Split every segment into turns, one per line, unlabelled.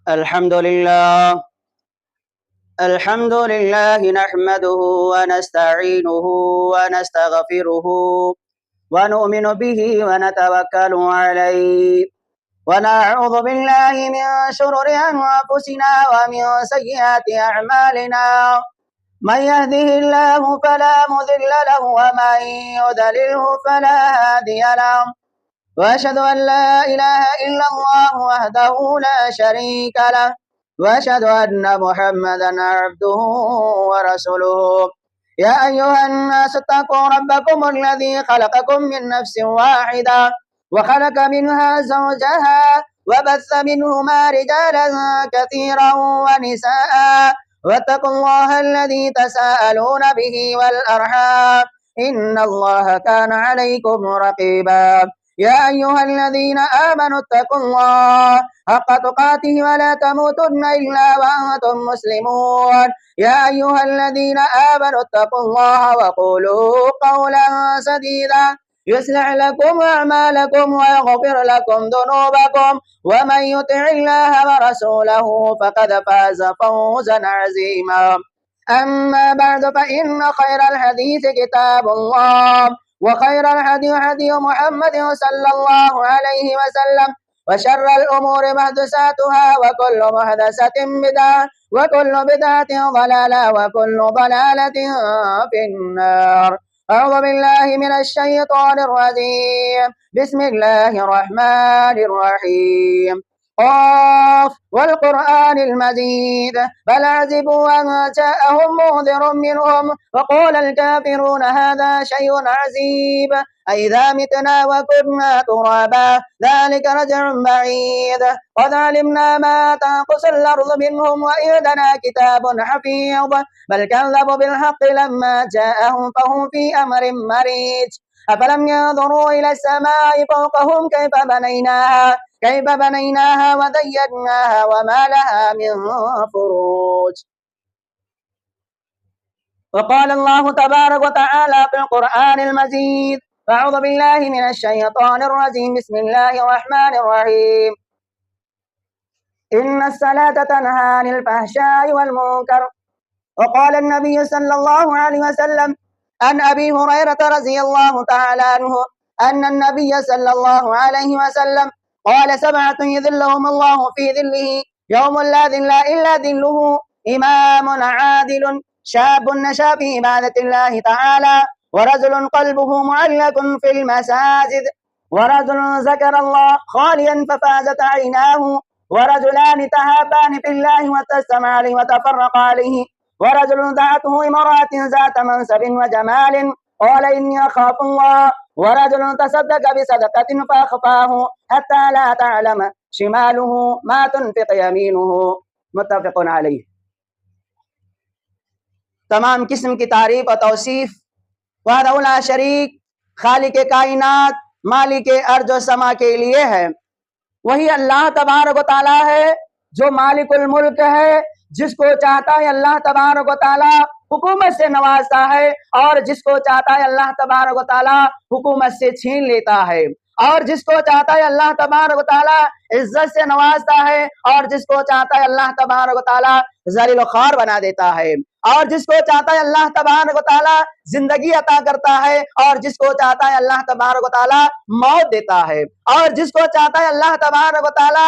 الحمد لله. الحمد لله نحمده ونستعينه ونستغفره ونؤمن به ونتوكل عليه ونعوذ بالله من شرور أنفسنا ومن سيئات أعمالنا. من يهده الله فلا مضل له ومن يضلله فلا هادي له. وأشهد أن لا إله إلا الله وحده لا شريك له وأشهد أن محمدا عبده ورسوله. يا أيها الناس اتقوا ربكم الذي خلقكم من نفس واحدة وخلق منها زوجها وبث منهما رجالا كثيرا ونساء واتقوا الله الذي تساءلون به والأرحام إن الله كان عليكم رقيبا. يا أيها الذين آمنوا اتقوا الله حق تقاته ولا تموتن إلا وأنتم مسلمون. يا أيها الذين آمنوا اتقوا الله وقولوا قولا سديدا يصلح لكم أعمالكم ويغفر لكم ذنوبكم ومن يطع الله ورسوله فقد فاز فوزا عظيما. أما بعد فإن خير الحديث كتاب الله وخير الهدي هدي محمد صلى الله عليه وسلم وشر الأمور محدثاتها وكل محدثة بدعة وكل بدعة ضلالة وكل ضلالة في النار. أعوذ بالله من الشيطان الرجيم. بسم الله الرحمن الرحيم. قاف والقرآن المجيد بل عجبوا أن جاءهم منذر منهم وقال الكافرون هذا شيء عجيب أئذا متنا وكنا ترابا ذلك رجع بعيد قد علمنا ما تنقص الأرض منهم وعندنا كتاب حفيظ بل كذبوا بالحق لما جاءهم فهم في أمر مريج. أفلم ينظروا إلى السماء فوقهم كيف بنيناها وزيناها وما لها من فروج. وقال الله تبارك وتعالى في القرآن المجيد أعوذ بالله من الشيطان الرجيم. بسم الله الرحمن الرحيم. إن الصلاة تنهى عن الفحشاء والمنكر. وقال النبي صلى الله عليه وسلم عن أبي هريرة رضي الله تعالى عنه أن النبي صلى الله عليه وسلم قال سبعة يذلهم الله في ذله يوم لا ذل إلا ذله إمام عادل شاب نشأ في عبادة الله تعالى ورجل قلبه معلق في المساجد ورجل ذكر الله خاليا ففازت عيناه ورجلان تهابان في الله وتسمى عليه وتفرق عليه ورجل دعته امرأة ذات منصب وجمال قال إني أخاف الله ورجل تصدق بصدقة فأخفاه حتى لا تعلم شماله ما تنفق يمينه متفق علیہ۔ تمام قسم کی تعریف و توصیف وحدہ لا شریک خالق کائنات مالک ارض و سما کے لیے ہے۔ وہی اللہ تبارک و تعالی ہے جو مالک الملک ہے، جس کو چاہتا ہے اللہ تبارک و تعالی حکومت سے نوازتا ہے اور جس کو چاہتا ہے اللہ تبارک و تعالی حکومت سے چھین لیتا ہے، اور جس کو چاہتا ہے اللہ تبارک و تعالی عزت سے نوازتا ہے اور جس کو چاہتا ہے اللہ تبارک و تعالی ذلیل و خوار بنا دیتا ہے، اور جس کو چاہتا ہے اللہ تبارک و تعالی زندگی عطا کرتا ہے اور جس کو چاہتا ہے اللہ تبارک و تعالی موت دیتا ہے، اور جس کو چاہتا ہے اللہ تبارک و تعالی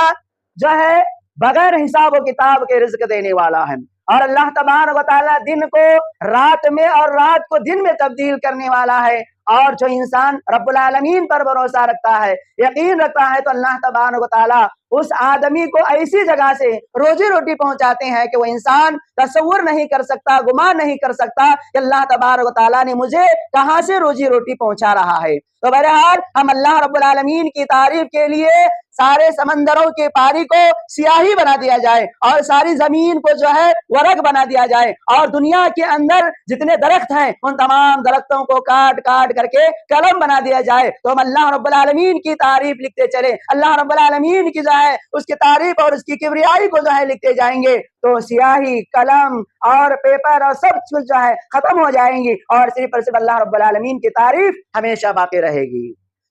جو ہے بغیر حساب و کتاب کے رزق دینے والا ہے، اور اللہ تبارک و تعالی دن کو رات میں اور رات کو دن میں تبدیل کرنے والا ہے۔ اور جو انسان رب العالمین پر بھروسہ رکھتا ہے، یقین رکھتا ہے، تو اللہ تبارک و تعالی اس آدمی کو ایسی جگہ سے روزی روٹی پہنچاتے ہیں کہ وہ انسان تصور نہیں کر سکتا، گمان نہیں کر سکتا کہ اللہ تبارک و تعالیٰ نے مجھے کہاں سے روزی روٹی پہنچا رہا ہے۔ تو بہرحال ہم اللہ رب العالمین کی تعریف کے لیے سارے سمندروں کے پانی کو سیاہی بنا دیا جائے اور ساری زمین کو جو ہے ورق بنا دیا جائے، اور دنیا کے اندر جتنے درخت ہیں ان تمام درختوں کو کاٹ کاٹ کر کے قلم بنا دیا جائے، تو ہم اللہ رب العالمین کی تعریف لکھتے چلے، اللہ رب العالمین کی جو ہے اس کی تعریف اور اس کی کبریائی کو جو ہے لکھتے جائیں گے، تو سیاہی، قلم اور پیپر اور سب کچھ جو ہے ختم ہو جائیں گی، اور صرف اور صرف اللہ رب العالمین کی تعریف ہمیشہ باقی رہے گی۔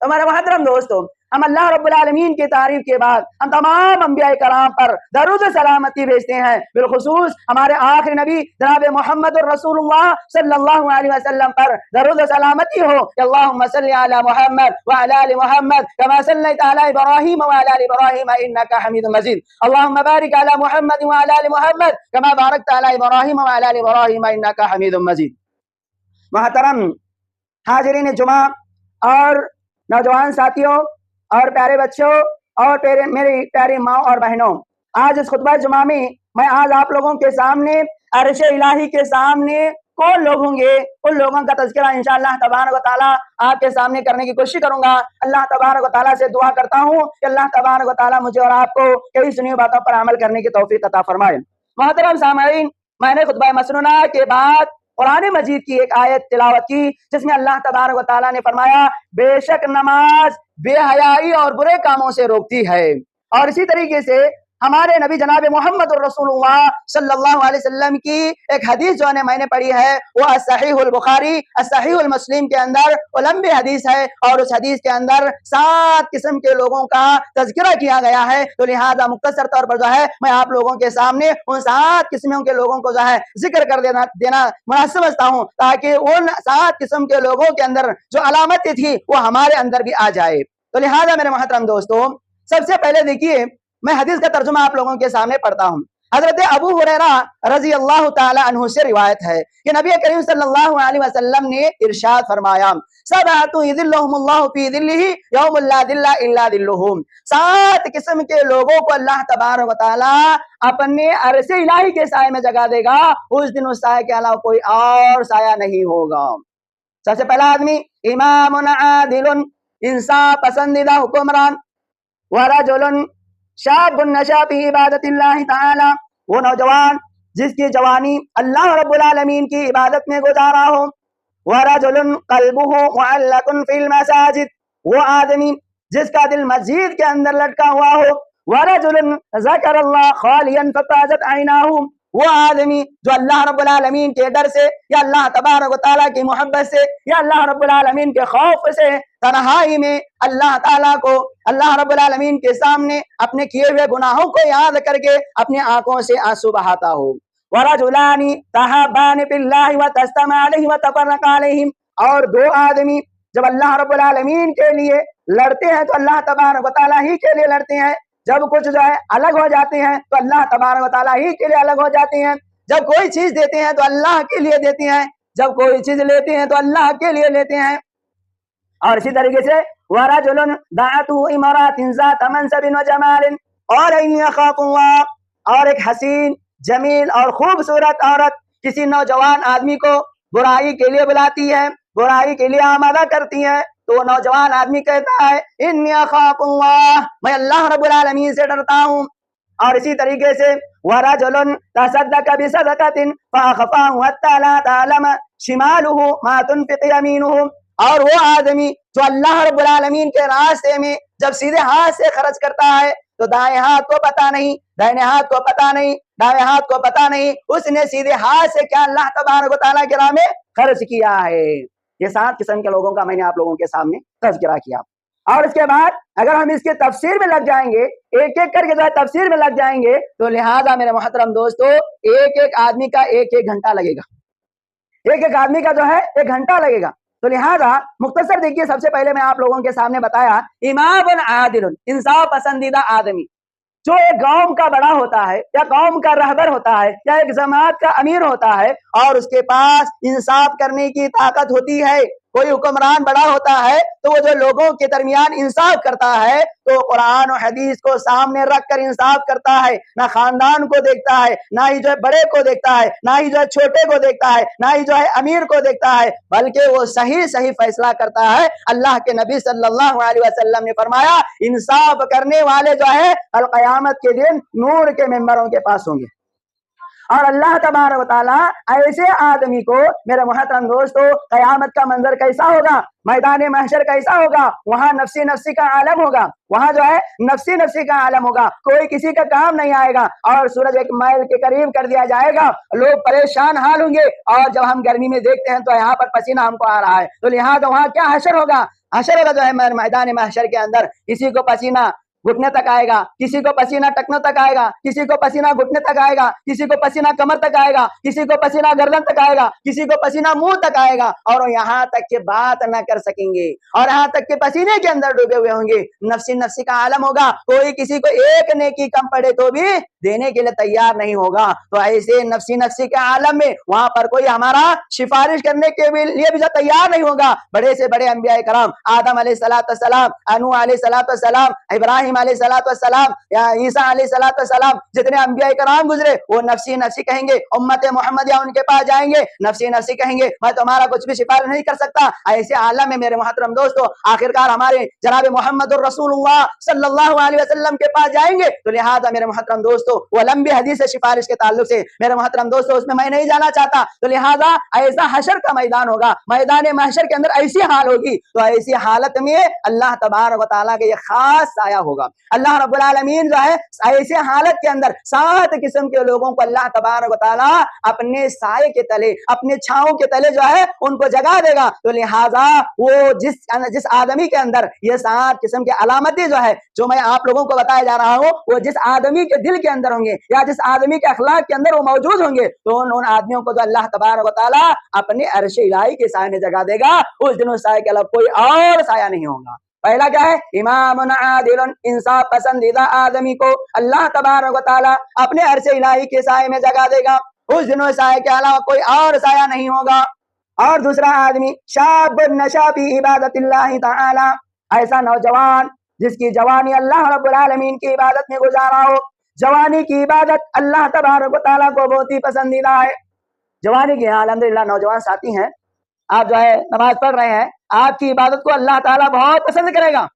ہمارے محترم دوستو، ہم اللہ رب العالمین کی تعریف کے بعد ہم تمام انبیاء کرام پر درود و سلامتی بھیجتے ہیں، بالخصوص ہمارے آخری نبی جناب محمد الرسول اللہ صلی اللہ علیہ وسلم پر درود و سلامتی ہو کہ اللہم صلی علی محمد وعلی آل محمد کما صلیت علی ابراہیم وعلی آل ابراہیم انک حمید مجید، اللہم بارک علی محمد وعلی آل محمد کما بارکت علی ابراہیم وعلی آل ابراہیم انک حمید مجید۔ محترم حاضرین جمعہ اور نوجوان ساتھیوں اور پیارے بچوں اور میری پیاری ماں اور بہنوں، آج اس خطبہ جمعہ میں آج آپ لوگوں کے سامنے عرش الہی کے سامنے کون لوگ ہوں گے ان لوگوں کا تذکرہ انشاءاللہ تبارک و تعالیٰ آپ کے سامنے کرنے کی کوشش کروں گا۔ اللہ تبارک و تعالیٰ سے دعا کرتا ہوں کہ اللہ تبارک و تعالیٰ مجھے اور آپ کو کئی سنی ہوئی باتوں پر عمل کرنے کی توفیق عطا فرمائے۔ محترم سامعین، میں نے خطبہ مسنونہ کے بعد قرآن مجید کی ایک آیت تلاوت کی جس میں اللہ تبارک و تعالیٰ نے فرمایا بے شک نماز بے حیائی اور برے کاموں سے روکتی ہے، اور اسی طریقے سے ہمارے نبی جناب محمد الرسول اللہ صلی اللہ علیہ وسلم کی ایک حدیث جو میں نے پڑھی ہے وہ صحیح البخاری صحیح المسلم کے اندر وہ لمبی حدیث ہے، اور اس حدیث کے اندر 7 قسم کے لوگوں کا تذکرہ کیا گیا ہے، تو لہذا مختصر طور پر جو ہے میں آپ لوگوں کے سامنے ان 7 قسموں کے لوگوں کو جو ہے ذکر کر دینا مناسب سمجھتا ہوں، تاکہ ان 7 قسم کے لوگوں کے اندر جو علامتیں تھی وہ ہمارے اندر بھی آ جائے۔ تو لہذا میرے محترم دوستوں، سب سے پہلے دیکھیے میں حدیث کا ترجمہ آپ لوگوں کے سامنے پڑھتا ہوں۔ حضرت ابو ہریرہ رضی اللہ تعالی عنہ سے روایت ہے کہ نبی کریم صلی اللہ علیہ وسلم نے ارشاد فرمایا سبعۃ یظلھم اللہ فی ظلہ یوم لا ظل الا ظلہ، 7 قسم کے لوگوں کو اللہ تبارک و تعالی اپنے عرش الہی کے سائے میں جگہ دے گا، اس دن اس سائے کے علاوہ کوئی اور سایہ نہیں ہوگا۔ سب سے پہلا آدمی امام عادل، انصاف پسندیدہ حکمران، ورجل شاب نشا فی عبادت اللہ تعالی، وہ نوجوان جس کی جوانی اللہ رب العالمین کی عبادت میں گزارا ہو، ورجل قلبہ معلق فی المساجد، وہ آدمی جس کا دل مسجد کے اندر لٹکا ہوا ہو، ورجل ذکر اللہ خالیا ففاضت عیناہ، وہ آدمی جو اللہ رب العالمین کے ڈر سے یا اللہ تبارک و تعالیٰ کی محبت سے یا اللہ رب العالمین کے خوف سے تنہائی میں اللہ تعالیٰ کو اللہ رب العالمین کے سامنے اپنے کیے ہوئے گناہوں کو یاد کر کے اپنے آنکھوں سے آنسو بہاتا ہو، وَرَجُلَانِ تَحَابَّانِ فِي اللَّهِ وَتَسْتَمَعَ عَلَيْهِ وَتَفَرَّقَ عَلَيْهِمْ، اور 2 آدمی جب اللہ رب العالمین کے لیے لڑتے ہیں تو اللہ تبارک و تعالیٰ ہی کے لیے لڑتے ہیں، جب کچھ جو ہے الگ ہو جاتے ہیں تو اللہ تبارک و تعالیٰ ہی کے لیے الگ ہو جاتے ہیں، جب کوئی چیز دیتے ہیں تو اللہ کے لیے دیتے ہیں، جب کوئی چیز لیتے ہیں تو اللہ کے لیے لیتے ہیں۔ اور اسی طریقے سے وَرَجُلٌ دَعَتْهُ امْرَأَةٌ ذَاتَ مَنْصَبٍ وَجَمَالٍ، اور إِنِّي أَخَافُ اللَّهَ، اور ایک حسین جمیل اور خوبصورت عورت کسی نوجوان آدمی کو برائی کے لیے بلاتی ہے، برائی کے لیے آمادہ کرتی ہے، تو وہ نوجوان آدمی کہتا ہے انی اخاف اللہ، میں اللہ رب العالمین سے ڈرتا ہوں۔ اور اسی طریقے سے ورجل تصدق بصدقة فأخفاه حتى لا تعلم شماله ما تنفق يمينه، اور وہ آدمی جو اللہ رب العالمین کے راستے میں جب سیدھے ہاتھ سے خرچ کرتا ہے تو دائیں ہاتھ کو پتہ نہیں، دائیں ہاتھ کو پتہ نہیں، دائیں ہاتھ کو پتہ نہیں اس نے سیدھے ہاتھ سے کیا اللہ تبارک و تعالیٰ کے راہ میں خرچ کیا ہے۔ یہ 7 قسم کے لوگوں کا میں نے آپ لوگوں کے سامنے تذکرہ کیا، اور اس کے بعد اگر ہم اس کے تفسیر میں لگ جائیں گے، ایک ایک کر کے جو ہے تفسیر میں لگ جائیں گے، تو لہٰذا میرے محترم دوستو ایک آدمی کا ایک گھنٹہ لگے گا، ایک آدمی کا جو ہے 1 گھنٹہ لگے گا۔ تو لہٰذا مختصر دیکھیے، سب سے پہلے میں آپ لوگوں کے سامنے بتایا امام عادل، انصاف پسندیدہ آدمی، جو ایک قوم کا بڑا ہوتا ہے یا قوم کا رہبر ہوتا ہے یا ایک جماعت کا امیر ہوتا ہے اور اس کے پاس انصاف کرنے کی طاقت ہوتی ہے، کوئی حکمران بڑا ہوتا ہے تو وہ جو لوگوں کے درمیان انصاف کرتا ہے تو قرآن و حدیث کو سامنے رکھ کر انصاف کرتا ہے، نہ خاندان کو دیکھتا ہے، نہ ہی جو ہے بڑے کو دیکھتا ہے، نہ ہی جو ہے چھوٹے کو دیکھتا ہے، نہ ہی جو ہے امیر کو دیکھتا ہے، بلکہ وہ صحیح فیصلہ کرتا ہے۔ اللہ کے نبی صلی اللہ علیہ وسلم نے فرمایا انصاف کرنے والے جو ہے القیامت کے دن نور کے ممبروں کے پاس ہوں گے، اور اللہ تبارک و تعالیٰ ایسے آدمی کو میرے محترم دوستو قیامت کا منظر کیسا ہوگا، میدان محشر کیسا ہوگا، وہاں نفسی کا عالم ہوگا، وہاں جو ہے نفسی کا عالم ہوگا، کوئی کسی کا کام نہیں آئے گا، اور سورج 1 میل کے قریب کر دیا جائے گا، لوگ پریشان حال ہوں گے، اور جب ہم گرمی میں دیکھتے ہیں تو یہاں پر پسینہ ہم کو آ رہا ہے، تو لہٰذا وہاں کیا حشر ہوگا، حشر ہوگا جو ہے میدان محشر کے اندر، کسی کو پسینہ گھٹنے تک آئے گا، کسی کو پسینہ ٹکنے تک آئے گا، کسی کو پسینہ گھٹنے تک آئے گا، کسی کو پسینہ کمر تک آئے گا، کسی کو پسینہ گردن تک آئے گا، کسی کو پسینہ منہ تک آئے گا، اور وہ یہاں تک کہ بات نہ کر سکیں گے، اور یہاں تک کہ پسینے کے اندر ڈوبے ہوئے ہوں گے۔ نفسی نفسی کا عالم ہوگا، کوئی کسی کو ایک نیکی کم پڑے تو بھی دینے کے لیے تیار نہیں ہوگا۔ تو ایسے نفسی نفسی کے عالم میں وہاں پر کوئی ہمارا سفارش کرنے کے لیے بھی تیار نہیں ہوگا۔ بڑے سے بڑے انبیاء کرام، آدم علیہ السلام، نوح علیہ السلام، ابراہیم علیہ السلام، یا عیسیٰ علیہ السلام، جتنے انبیاء کرام گزرے وہ نفسی نفسی کہیں گے، امت محمدیہ ان کے پاس جائیں گے، نفسی نفسی کہیں گے، میں تمہارا کچھ بھی سفارش نہیں کر سکتا۔ ایسے عالم میں میرے محترم دوستو، آخرکار ہمارے جناب محمد الرسول اللہ صلی اللہ علیہ وسلم کے پاس جائیں گے۔ تو لہٰذا میرے محترم دوستو، وہ لمبی حدیث سفارش کے تعلق سے میرے محترم دوستو اس میں نہیں جانا چاہتا۔ تو لہٰذا ایسا حشر کا میدان ہوگا، میدان محشر کے اندر ایسی حال ہوگی، تو ایسی حالت میں اللہ تبارک و تعالیٰ کا یہ خاص سایہ ہوگا۔ اللہ رب العالمین جو ہے ایسے حالت کے اندر 7 قسم کے لوگوں کو اللہ تبارک و تعالیٰ اپنے سائے کے تلے، اپنے چھاؤں کے تلے جو ہے ان کو جگا دے گا۔ تو لہٰذا وہ جس آدمی کے اندر یہ 7 قسم کی علامتیں جو ہے جو میں آپ لوگوں کو بتایا جا رہا ہوں، وہ جس آدمی کے دل کے اندر ہوں گے یا جس آدمی کے اخلاق کے اندر وہ موجود ہوں گے، تو ان آدمیوں کو جو اللہ تبارک و تعالیٰ اپنے عرش الہی کے سائے میں جگا دے گا۔ اس دن اس سائے کے علاوہ کوئی اور سایہ نہیں ہوگا۔ پہلا کیا ہے؟ امام عادل، انصاف پسندیدہ آدمی کو اللہ تبارک و تعالیٰ اپنے عرش الہی کے سائے میں جگا دے گا۔ اس دن اس سائے کے علاوہ کوئی اور سایہ نہیں ہوگا۔ اور دوسرا آدمی شاب نشا فی عبادت اللہ تعالی، ایسا نوجوان جس کی جوانی اللہ رب العالمین کی عبادت میں گزارا ہو۔ جوانی کی عبادت اللہ تبارک و تعالیٰ کو بہت ہی پسندیدہ ہے۔ جوانی کی الحمدللہ نوجوان ساتھی ہیں، آپ جو ہے نماز پڑھ رہے ہیں، آپ کی عبادت کو اللہ تعالیٰ بہت پسند کرے گا،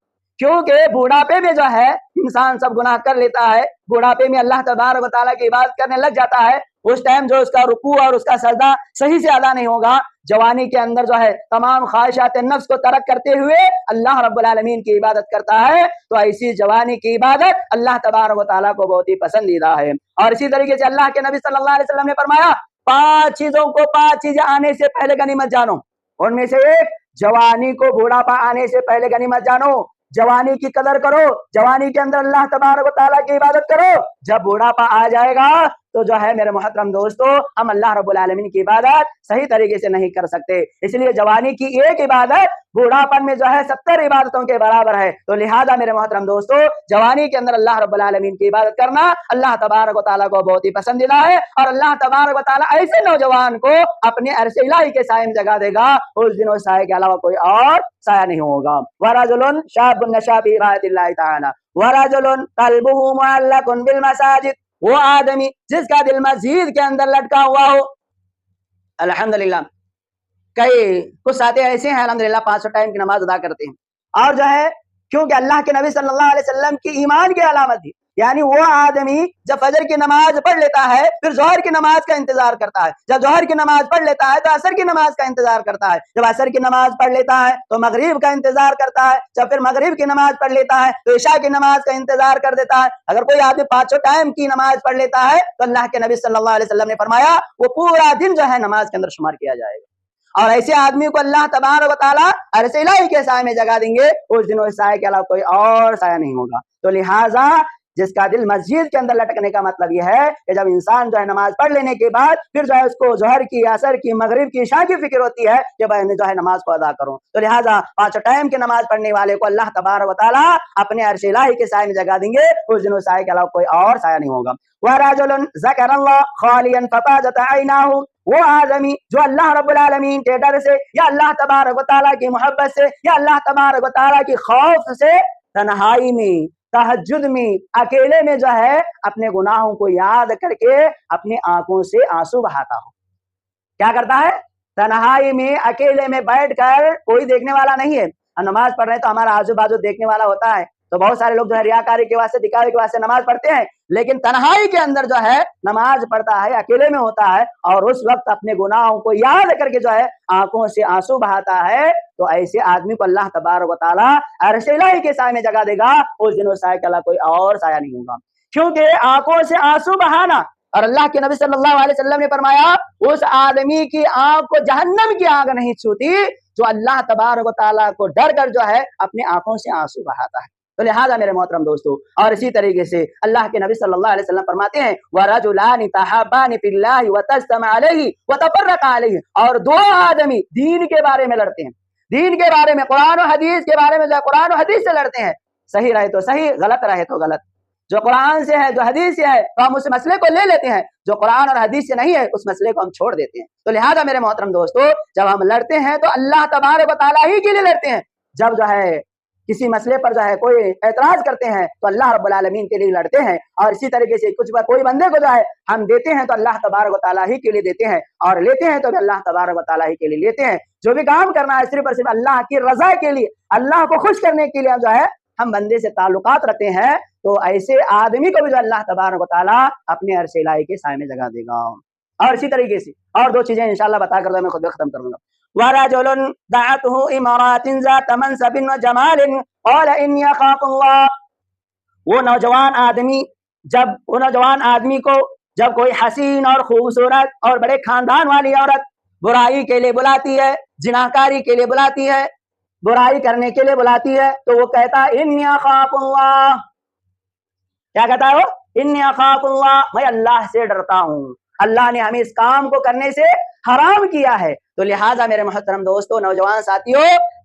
کیونکہ بوڑھاپے میں جو ہے انسان سب گناہ کر لیتا ہے۔ بوڑھاپے میں اللہ تبارک و تعالیٰ کی عبادت کرنے لگ جاتا ہے، اس ٹائم جو اس کا رکوع اور اس کا سجدہ صحیح سے ادا نہیں ہوگا۔ جوانی کے اندر جو ہے تمام خواہشات نفس کو ترک کرتے ہوئے اللہ رب العالمین کی عبادت کرتا ہے، تو ایسی جوانی کی عبادت اللہ تبارک و تعالیٰ کو بہت ہی پسندیدہ ہے۔ اور اسی طریقے سے اللہ کے نبی صلی اللہ علیہ وسلم نے فرمایا 5 چیزیں آنے سے پہلے غنیمت جانو۔ ان میں سے ایک، جوانی کو بوڑھاپا آنے سے پہلے غنیمت جانو، جوانی کی قدر کرو، جوانی کے اندر اللہ تبارک و تعالیٰ کی عبادت کرو۔ جب بوڑھاپا آ جائے گا تو جو ہے میرے محترم دوستو، ہم اللہ رب العالمین کی عبادت صحیح طریقے سے نہیں کر سکتے۔ اس لیے جوانی کی ایک عبادت بوڑھاپن میں جو ہے 70 عبادتوں کے برابر ہے۔ تو لہٰذا میرے محترم دوستو، جوانی کے اندر اللہ رب العالمین کی عبادت کرنا اللہ تبارک و تعالیٰ کو بہت ہی پسندیدہ ہے، اور اللہ تبارک و تعالیٰ ایسے نوجوان کو اپنے عرش الہی کے سائے میں جگا دے گا، اس دن اس سائے کے علاوہ کوئی اور سایہ نہیں ہوگا۔ وَرَجُلٌ شَابٌ نَشَأَ فِي عِبَادَةِ اللَّهِ تَعَالَى وَرَجُلٌ قَلْبُهُ مُعَلَّقٌ بِالْمَسَاجِدِ، وہ آدمی جس کا دل مسجد کے اندر لٹکا ہوا ہو۔ الحمدللہ کچھ ساتھی ایسے ہیں الحمدللہ 5 ٹائم کی نماز ادا کرتے ہیں، اور جو ہے کیونکہ اللہ کے نبی صلی اللہ علیہ وسلم کی ایمان کی علامت تھی، یعنی وہ آدمی جب فجر کی نماز پڑھ لیتا ہے پھر ظہر کی نماز کا انتظار کرتا ہے، جب ظہر کی نماز پڑھ لیتا ہے تو عصر کی نماز کا انتظار کرتا ہے، جب عصر کی نماز پڑھ لیتا ہے تو مغرب کا انتظار کرتا ہے، جب پھر مغرب کی نماز پڑھ لیتا ہے تو عشاء کی نماز کا انتظار کر دیتا ہے۔ اگر کوئی آدمی 5 ٹائم کی نماز پڑھ لیتا ہے تو اللہ کے نبی صلی اللہ علیہ وسلم نے فرمایا وہ پورا دن جو ہے نماز کے اندر شمار کیا جائے گا۔ اور ایسے آدمی کو اللہ تبارک و تعالیٰ عرش الہی کے سائے میں جگا دیں گے، اس دن اس سائے کے علاوہ کوئی اور سایہ نہیں ہوگا۔ تو لہٰذا جس کا دل مسجد کے اندر لٹکنے کا مطلب یہ ہے کہ جب انسان جو ہے نماز پڑھ لینے کے بعد پھر جو ہے اس کو ظہر کی، عصر کی، مغرب کی، عشاء کی فکر ہوتی ہے کہ میں جو ہے نماز کو ادا کروں۔ تو لہٰذا 5 ٹائم کی نماز پڑھنے والے کو اللہ تبارک و تعالیٰ اپنے عرش الہی کے سائے میں جگا دیں گے، اس دن اس سائے کے علاوہ کوئی اور سایہ نہیں ہوگا۔ وَرَجُلٌ ذَكَرَ اللَّهَ خَالِيًا فَفَاضَتْ عَيْنَاهُ، وہ آدمی جو اللہ رب العالمین کے ڈر سے یا اللہ تبارک و تعالیٰ کی محبت سے یا اللہ تبارک و تعالیٰ کی خوف سے تنہائی میں، تہجد میں، اکیلے میں جو ہے اپنے گناہوں کو یاد کر کے اپنی آنکھوں سے آنسو بہاتا ہو۔ کیا کرتا ہے؟ تنہائی میں اکیلے میں بیٹھ کر، کوئی دیکھنے والا نہیں ہے، نماز پڑھ رہے ہیں تو ہمارا آزو بازو دیکھنے والا ہوتا ہے، تو بہت سارے لوگ جو ہے ریاکاری کے واسطے، دکھاوے کے واسطے نماز پڑھتے ہیں، لیکن تنہائی کے اندر جو ہے نماز پڑھتا ہے، اکیلے میں ہوتا ہے، اور اس وقت اپنے گناہوں کو یاد کر کے جو ہے آنکھوں سے آنسو بہاتا ہے، تو ایسے آدمی کو اللہ تبارک و تعالیٰ عرش الہی کے سائے میں جگا دے گا، اس دن اس سائے کے علاوہ کوئی اور سایہ نہیں ہوگا۔ کیونکہ آنکھوں سے آنسو بہانا، اور اللہ کے نبی صلی اللہ علیہ وسلم نے فرمایا اس آدمی کی آنکھ کو جہنم کی آگ نہیں چھوتی جو اللہ تبارک و تعالیٰ کو ڈر کر جو ہے اپنے آنکھوں سے آنسو بہاتا ہے۔ تو لہٰذا میرے محترم دوستو، اور اسی طریقے سے اللہ کے نبی صلی اللہ علیہ وسلم فرماتے ہیں وَرَجُلَانِ تَحَابَّانِ فِي اللَّهِ وَتَجْتَمَعَ عَلَيْهِ وَتَفَرَّقَ عَلَيْهِ، اور دو آدمی دین کے بارے میں لڑتے ہیں، دین کے بارے میں، قرآن و حدیث کے بارے میں جو ہے قرآن و حدیث سے لڑتے ہیں، صحیح رہے تو صحیح، غلط رہے تو غلط، جو قرآن سے ہے جو حدیث سے ہے تو ہم اس مسئلے کو لے لیتے ہیں، جو قرآن اور حدیث سے نہیں ہے اس مسئلے کو ہم چھوڑ دیتے ہیں۔ تو لہٰذا میرے محترم دوستو، جب ہم لڑتے ہیں تو اللہ تبارک و تعالیٰ ہی کے لیے لڑتے ہیں، جب جو ہے کسی مسئلے پر جو ہے کوئی اعتراض کرتے ہیں تو اللہ رب العالمین کے لیے لڑتے ہیں، اور اسی طریقے سے کوئی بندے کو جو ہے ہم دیتے ہیں تو اللہ تبارک و تعالیٰ ہی کے لیے دیتے ہیں، اور لیتے ہیں تو بھی اللہ تبارک و تعالیٰ ہی کے لیے لیتے ہیں۔ جو بھی کام کرنا ہے صرف اور صرف اللہ کی رضا کے لیے، اللہ کو خوش کرنے کے لیے جو ہے ہم بندے سے تعلقات رکھتے ہیں، تو ایسے آدمی کو بھی جو اللہ تبارک و تعالیٰ اپنے عرش الہی کے سائے میں جگہ دے گا۔ اور اسی طریقے سے اور دو چیزیں انشاءاللہ بتا کر میں خود ختم کروں گا۔ وَرَجُلٌ دَعَتْهُ امْرَأَةٌ ذَاتَ مَنْصَبٍ وَجَمَالٍ قَالَ إِنِّي أَخَافُ اللَّهَ، وہ نوجوان آدمی کو جب کوئی حسین اور خوبصورت اور بڑے خاندان والی عورت برائی کے لیے بلاتی ہے، جناکاری کے لیے بلاتی ہے، برائی کرنے کے لیے بلاتی ہے، تو وہ کہتا ہے انی اخاف اللہ، کیا کہتا ہے وہ؟ انی اخاف اللہ، میں اللہ سے ڈرتا ہوں، اللہ نے ہمیں اس کام کو کرنے سے حرام کیا ہے۔ تو لہٰذا میرے محترم دوستو، نوجوان ساتھیوں،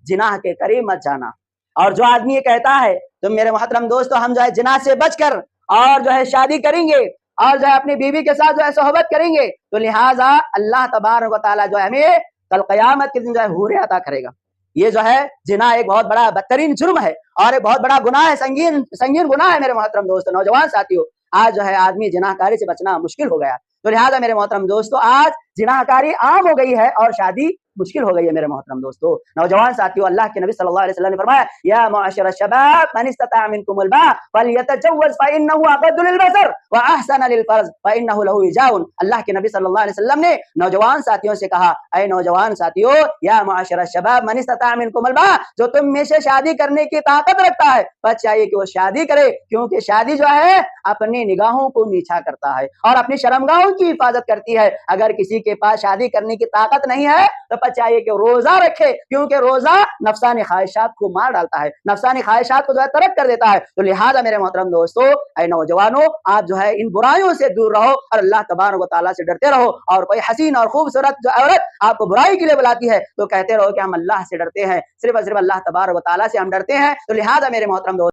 جناح کے قریب مت جانا۔ اور جو آدمی یہ کہتا ہے تو میرے محترم دوستو، ہم جو ہے جناح سے بچ کر اور جو ہے شادی کریں گے اور جو ہے اپنی بیوی کے ساتھ جو ہے صحبت کریں گے، تو لہٰذا اللہ تبارک و تعالیٰ جو ہے ہمیں کل قیامت کے دن جو ہے حوریں عطا کرے گا۔ یہ جو ہے جناح ایک بہت بڑا بدترین جرم ہے اور ایک بہت بڑا گناہ ہے، سنگین گناہ ہے میرے محترم دوستو۔ نوجوان ساتھیوں، آج جو ہے آدمی جناح کاری سے بچنا مشکل ہو گیا، تو لہٰذا میرے محترم دوستو آج جناح کاری عام ہو گئی ہے اور شادی مشکل ہو گئی ہے میرے محترم دوستو۔ نوجوان ساتھیوں، اللہ کے نبی صلی اللہ علیہ وسلم نے فرمایا یا معاشر الشباب من استطاع منکم الباء فلیتزوج فانه اغض للبصر واحسن للفرج فانه له وجاء۔ اللہ کے نبی صلی اللہ علیہ وسلم نے نوجوان ساتھیوں سے کہا، اے نوجوان ساتھیوں، یا معاشر الشباب من استطاع منکم الباء، جو تم میں سے شادی کرنے کی طاقت رکھتا ہے بس چاہیے کہ وہ شادی کرے، کیونکہ شادی جو ہے اپنی نگاہوں کو نیچا کرتا ہے اور اپنی شرمگاہوں کی حفاظت کرتی ہے۔ اگر کسی کے پاس شادی کرنے کی طاقت نہیں ہے تو چاہیے کہ روزہ رکھے، کیونکہ روزہ نفسانی خواہشات کو مار ڈالتا ہے، نفسانی خواہشات کو جو ہے ترک کر دیتا ہے۔ تو لہٰذا میرے محترم دوستو، اے نوجوانوں، آپ جو ہے ان برائیوں سے دور رہو اور اللہ تبارک و تعالیٰ سے ڈرتے رہو، اور کوئی حسین اور خوبصورت جو عورت آپ کو برائی کے لیے بلاتی ہے تو کہتے رہو کہ ہم اللہ سے ڈرتے ہیں، صرف اور صرف اللہ تبارک و تعالیٰ سے ہم ڈرتے ہیں۔ تو لہٰذا میرے محترم دوستو